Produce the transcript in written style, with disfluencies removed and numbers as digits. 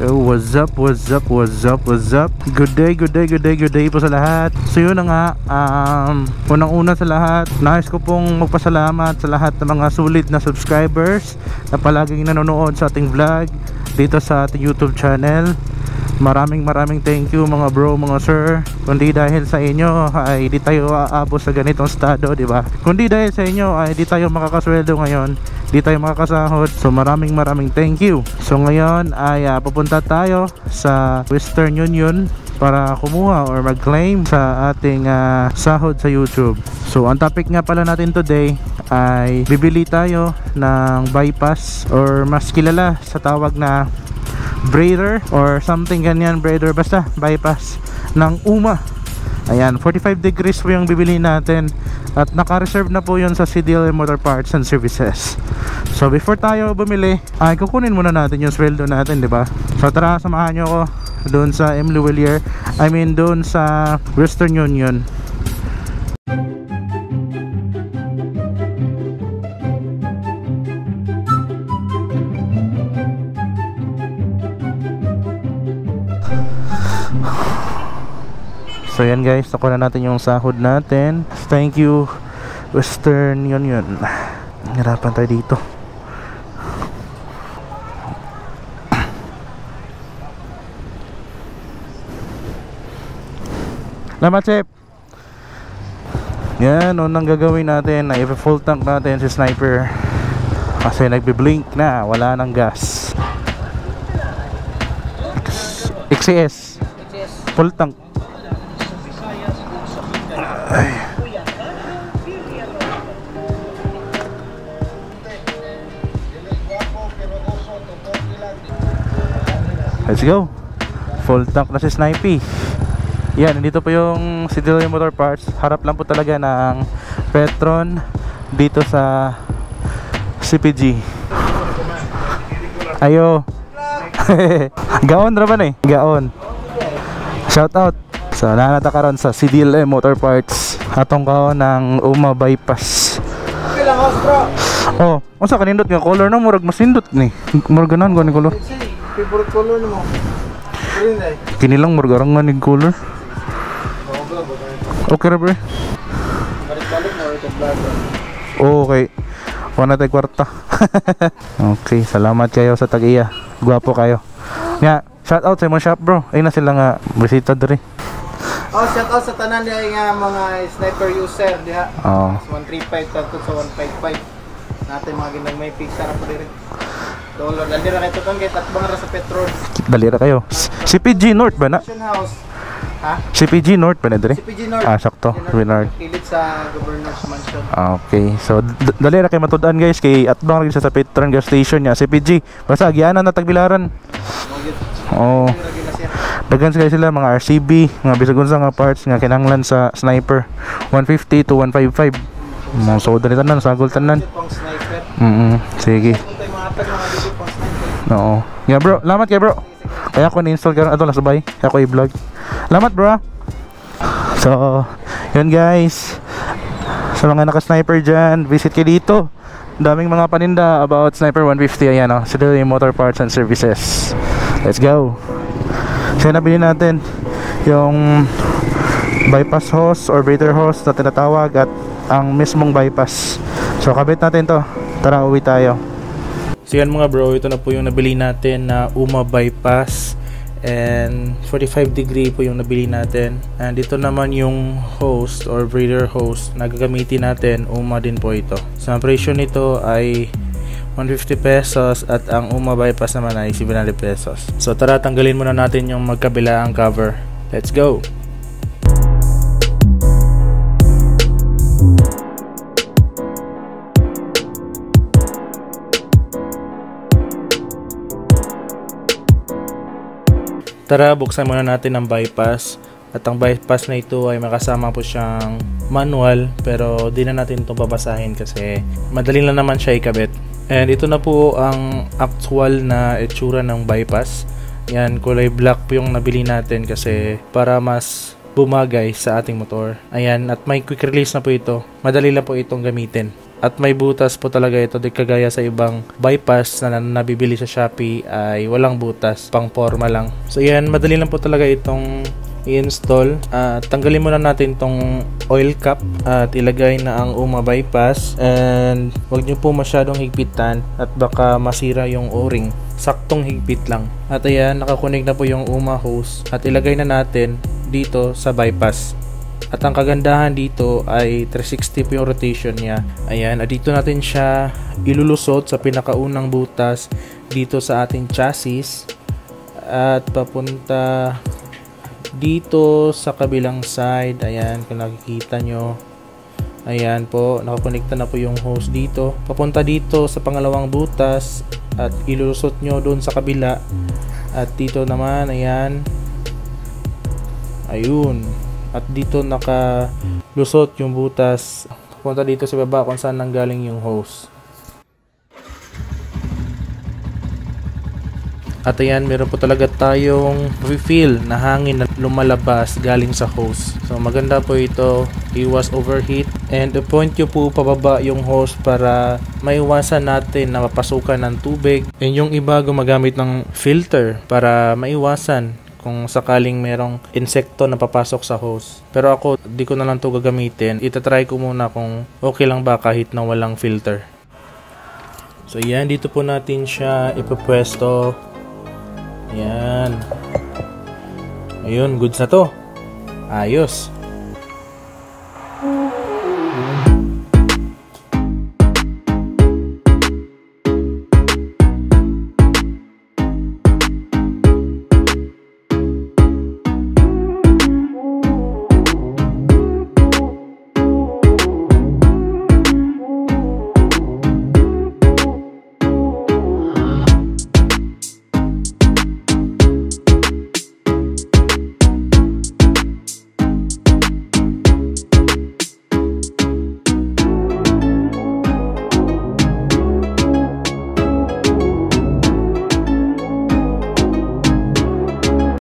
Oh, what's up, what's up, what's up, what's up? Good day, good day, good day, good day po sa lahat. So yun na nga, unang-una sa lahat, nais ko pong magpasalamat sa lahat ng mga sulit na subscribers na palaging nanonood sa ating vlog dito sa ating YouTube channel. Maraming thank you mga bro, mga sir. Kundi dahil sa inyo ay di tayo aabot sa ganitong estado, di ba? Kundi dahil sa inyo ay di tayo makakasweldo ngayon, di tayo makakasahod. So maraming thank you. So ngayon ay pupunta tayo sa Western Union para kumuha or mag-claim sa ating sahod sa YouTube. So ang topic nga pala natin today ay bibili tayo ng bypass, or mas kilala sa tawag na breather or something ganyan, breather, basta bypass ng UMA. Ayan, 45 degrees po yung bibili natin at naka-reserve na po yun sa CDL Motor Parts and Services. So before tayo bumili ay kukunin muna natin yung sweldo natin, di ba? So tara, samahan nyo ako doon sa M. Luwelier, doon sa Western Union. So yan guys, nakuha na natin yung sahod natin. Thank you Western Union. Hirapan tayo dito. Salamat chef. Yan, unang gagawin natin na i-full tank natin si Sniper kasi nagbi-blink na, wala nang gas. XCS full tank. Ay. Let's go. Full tank na si Snipey. Yan, nandito po yung CDL Motor Parts. Harap lang po talaga ng Petron dito sa CPG. Ayo. Gaon ra ba na eh? Gaon. Shout out. So nanata karon sa CDL Motor Parts atong kaon ng UMA bypass. Oh, unsa kanindot nga color na murag masindot ni. Murag ganan ko ni color. Favorite color nimo. Kini lang murag arangan ni color. Okay ra bre. Balik-balik mo ito black. Okay. Wala tay kwarta. Okay, salamat kayo sa tag-iya. Gwapo kayo. Nga, shout out sa mga shop bro. Ay na sila nga bisita diri. Oh, shout out sa tanan diha nga mga Sniper user diha. Oh. 135 tanto sa 155. Natin mga ginang may pizza ra po diri. Dollar dali ra kay tutong kay tatbang ra sa petrol. Dali ra kayo. CPG North ba na? House. Ha? CPG North ba na diri? CPG North. Sakto. Winard. Kilid sa Governor's Mansion. Okay. So dali ra kay matud-an guys kay atbang ra sa Petron gas station niya CPG. Basta agianan na tagbilaran. Oh. Dagan sila mga RCB, mga bisag unsa nga parts nga kinahanglan sa Sniper. 150 to 155. Mga soda ni tanan, sagol tanan. Sige. Oo. Yeah bro, lamat kay bro. Kaya ako ni-install karon ato lang sabay. Kaya ako i-vlog. Lamat bro. So, yun guys. Sa mga naka-sniper dyan, visit kayo dito. Daming mga paninda about Sniper 150. Ayan o, CDL Motor Parts and Services. Let's go. So nabili natin yung bypass hose or breather hose na tinatawag at ang mismong bypass. So kabit natin to. Tara, uwi tayo. So yan mga bro, ito na po yung nabili natin na UMA bypass, and 45 degree po yung nabili natin. And dito naman yung hose or breather hose na gagamitin natin, UMA din po ito. So ang presyo nito ay 150 pesos at ang UMA bypass naman ay 700 pesos. So tara, tanggalin muna natin yung magkabilaang cover. Let's go! Tara, buksan muna natin ang bypass. At ang bypass na ito ay makasama po siyang manual, pero di na natin itong babasahin kasi madali lang naman siya ikabit. And ito na po ang actual na itsura ng bypass. Yan, kulay black po yung nabili natin kasi para mas bumagay sa ating motor. Ayan, at may quick release na po ito. Madali lang po itong gamitin. At may butas po talaga ito, di kagaya sa ibang bypass na nabibili sa Shopee ay walang butas, pang forma lang. So yan, madali lang po talaga itong i-install. Tanggalin muna natin tong oil cap at ilagay na ang UMA bypass, and huwag nyo po masyadong higpitan at baka masira yung o-ring. Saktong higpit lang. At ayan, nakakunig na po yung UMA hose at ilagay na natin dito sa bypass. At ang kagandahan dito ay 360 po yung rotation niya. Ayan, at dito natin siya ilulusot sa pinakaunang butas dito sa ating chassis at papunta dito sa kabilang side. Ayan, kung nakikita nyo, ayan po, nakakonekta na po yung hose dito papunta dito sa pangalawang butas at ilulusot nyo doon sa kabila. At dito naman, ayan, ayun, at dito nakalusot yung butas papunta dito sa baba kung saan nanggaling yung hose. At ayan, meron po talaga tayong refill na hangin na lumalabas galing sa hose. So maganda po ito, iwas overheat, and point nyo po pababa yung hose para maiwasan natin na mapasukan ng tubig. And yung iba gumagamit ng filter para maiwasan kung sakaling merong insekto na papasok sa hose. Pero ako, di ko na lang ito gagamitin. Itatry ko muna kung okay lang ba kahit na walang filter. So yan, dito po natin siya ipapwesto. Ayan. Ayun, goods na to. Ayos.